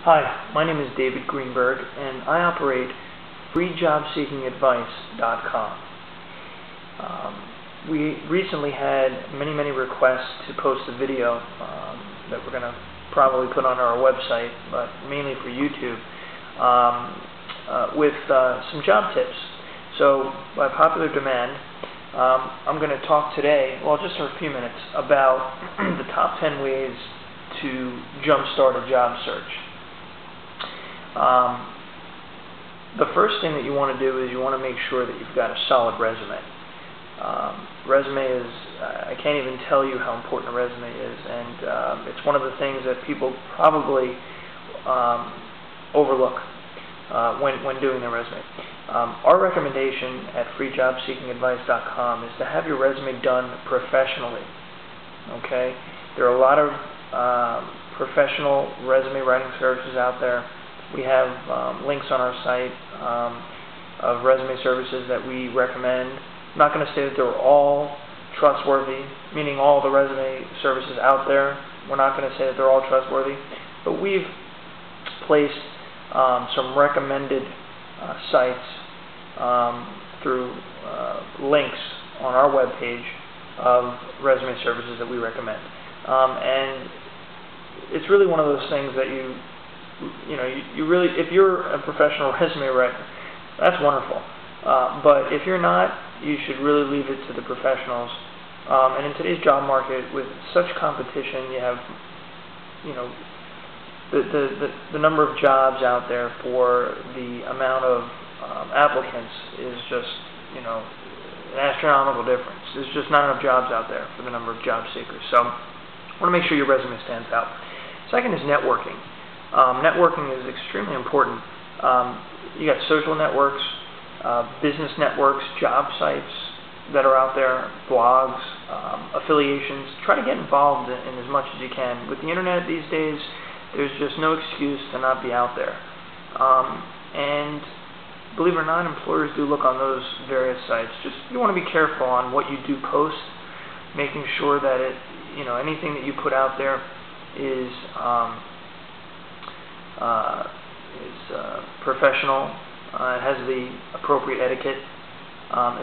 Hi, my name is David Greenberg, and I operate freejobseekingadvice.com. We recently had many requests to post a video that we're going to probably put on our website, but mainly for YouTube, with some job tips. So, by popular demand, I'm going to talk today, well, just for a few minutes, about the top 10 ways to jumpstart a job search. The first thing that you want to do is you want to make sure that you've got a solid resume. Resume is, I can't even tell you how important a resume is, and it's one of the things that people probably overlook when doing their resume. Our recommendation at freejobseekingadvice.com is to have your resume done professionally. Okay? There are a lot of professional resume writing services out there. We have links on our site of resume services that we recommend. I'm not going to say that they're all trustworthy, meaning all the resume services out there. We're not going to say that they're all trustworthy, but we've placed some recommended sites through links on our webpage of resume services that we recommend. And it's really one of those things that you really, if you're a professional resume writer, that's wonderful. But if you're not, you should really leave it to the professionals. And in today's job market, with such competition, you have, the number of jobs out there for the amount of applicants is just, an astronomical difference. There's just not enough jobs out there for the number of job seekers. So, I want to make sure your resume stands out. Second is networking. Networking is extremely important. You got social networks, business networks, job sites that are out there, blogs, affiliations. Try to get involved in as much as you can. With the internet these days, there's just no excuse to not be out there. And believe it or not, employers do look on those various sites. Just you want to be careful on what you do post, making sure that anything that you put out there is professional, it has the appropriate etiquette,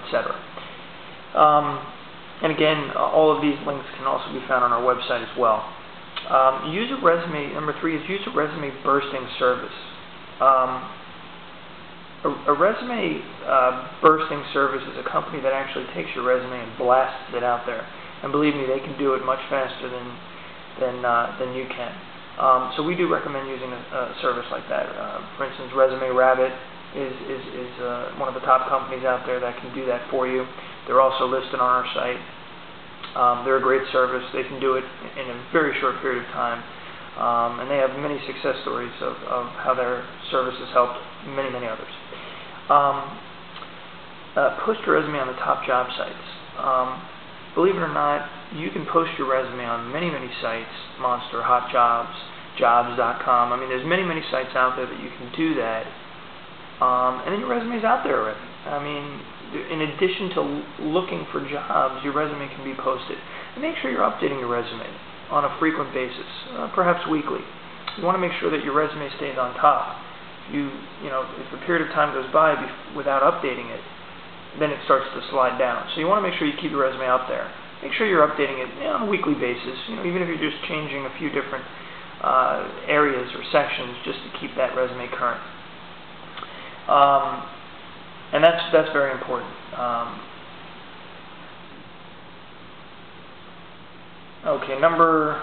etc. And again, all of these links can also be found on our website as well. Use a resume. Number 3 is use a resume bursting service. A resume bursting service is a company that actually takes your resume and blasts it out there. And believe me, they can do it much faster than you can. So we do recommend using a service like that. For instance, Resume Rabbit is one of the top companies out there that can do that for you. They're also listed on our site. They're a great service. They can do it in a very short period of time. And they have many success stories of how their service has helped many others. Post your resume on the top job sites. Believe it or not, you can post your resume on many sites, Monster, Hot Jobs, Jobs.com. I mean, there's many sites out there that you can do that. And then your resume's out there already. I mean, in addition to looking for jobs, your resume can be posted. And make sure you're updating your resume on a frequent basis, perhaps weekly. You want to make sure that your resume stays on top. If a period of time goes by without updating it, then it starts to slide down. So you want to make sure you keep your resume up there. Make sure you're updating it on a weekly basis, even if you're just changing a few different areas or sections just to keep that resume current. And that's very important. Okay, number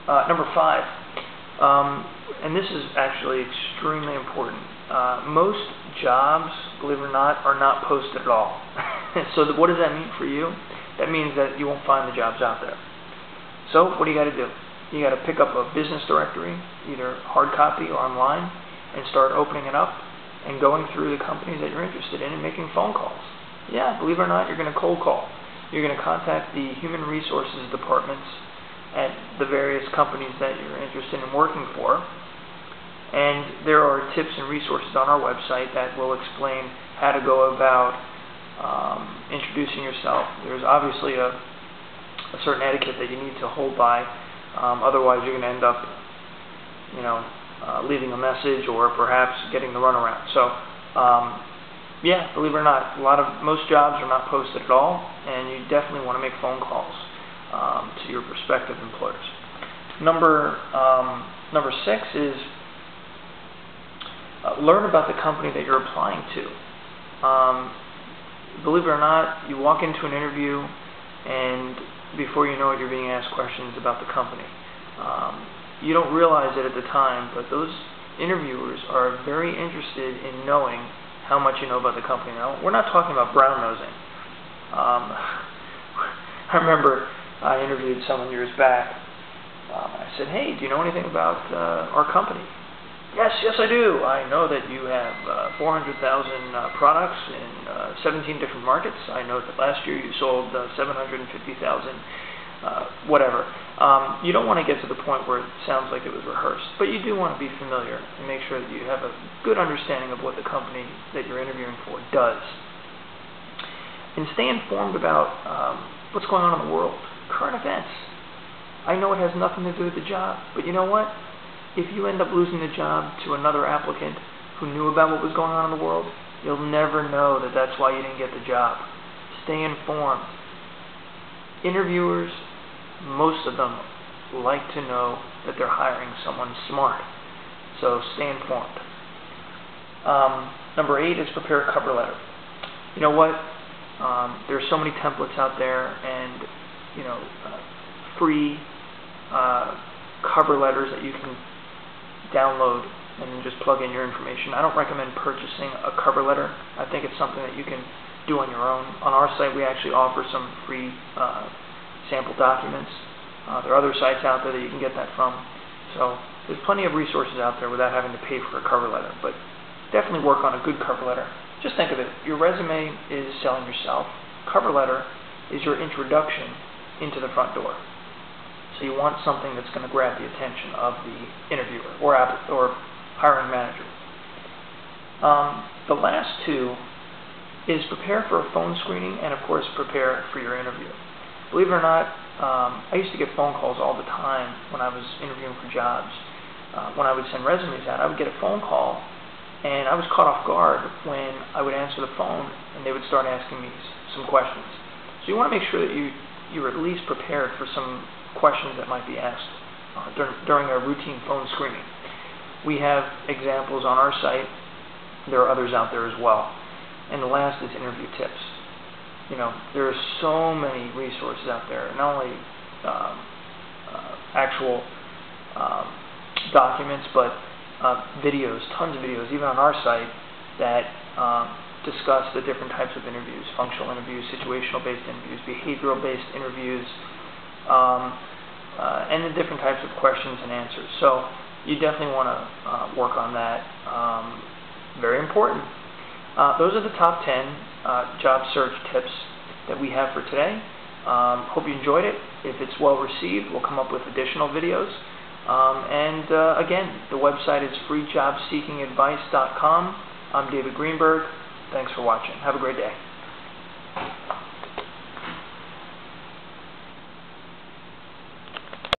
5. And this is actually extremely important. Most jobs, believe it or not, are not posted at all. So what does that mean for you? That means that you won't find the jobs out there. So what do you got to do? You got to pick up a business directory, either hard copy or online, and start opening it up and going through the companies that you're interested in and making phone calls. Yeah, believe it or not, you're going to cold call. You're going to contact the human resources departments at the various companies that you're interested in working for. And there are tips and resources on our website that will explain how to go about introducing yourself. There's obviously a certain etiquette that you need to hold by. Otherwise, you're going to end up leaving a message or perhaps getting the runaround. So, yeah, believe it or not, most jobs are not posted at all, and you definitely want to make phone calls to your prospective employers. Number 6 is learn about the company that you're applying to. Believe it or not, you walk into an interview, and before you know it, you're being asked questions about the company. You don't realize it at the time, but those interviewers are very interested in knowing how much you know about the company. Now, we're not talking about brown-nosing. I remember I interviewed someone years back. I said, "Hey, do you know anything about our company?" Yes, I do. I know that you have 400,000 products in 17 different markets. I know that last year you sold 750,000, whatever. You don't want to get to the point where it sounds like it was rehearsed, but you do want to be familiar and make sure that you have a good understanding of what the company that you're interviewing for does. And stay informed about what's going on in the world, current events. I know it has nothing to do with the job, but you know what? If you end up losing the job to another applicant who knew about what was going on in the world, you'll never know that that's why you didn't get the job. Stay informed. Interviewers, most of them, like to know that they're hiring someone smart. So stay informed. Number 8 is prepare a cover letter. You know what? There are so many templates out there, and free cover letters that you can download and just plug in your information. I don't recommend purchasing a cover letter. I think it's something that you can do on your own. On our site, we actually offer some free sample documents. There are other sites out there that you can get that from. So there's plenty of resources out there without having to pay for a cover letter. But definitely work on a good cover letter. Just think of it. Your resume is selling yourself. Cover letter is your introduction into the front door. So you want something that's going to grab the attention of the interviewer or hiring manager. The last 2 is prepare for a phone screening and, of course, prepare for your interview. Believe it or not, I used to get phone calls all the time when I was interviewing for jobs. When I would send resumes out, I would get a phone call, and I was caught off guard when I would answer the phone and they would start asking me some questions. So you want to make sure that you're at least prepared for some questions that might be asked during a routine phone screening. We have examples on our site. There are others out there as well. And the last is interview tips. There are so many resources out there, not only actual documents, but videos, tons of videos, even on our site, that discuss the different types of interviews: functional interviews, situational-based interviews, behavioral-based interviews, and the different types of questions and answers. So you definitely want to work on that. Very important. Those are the top 10 job search tips that we have for today. Hope you enjoyed it. If it's well received, we'll come up with additional videos. Again, the website is freejobseekingadvice.com. I'm David Greenberg. Thanks for watching. Have a great day.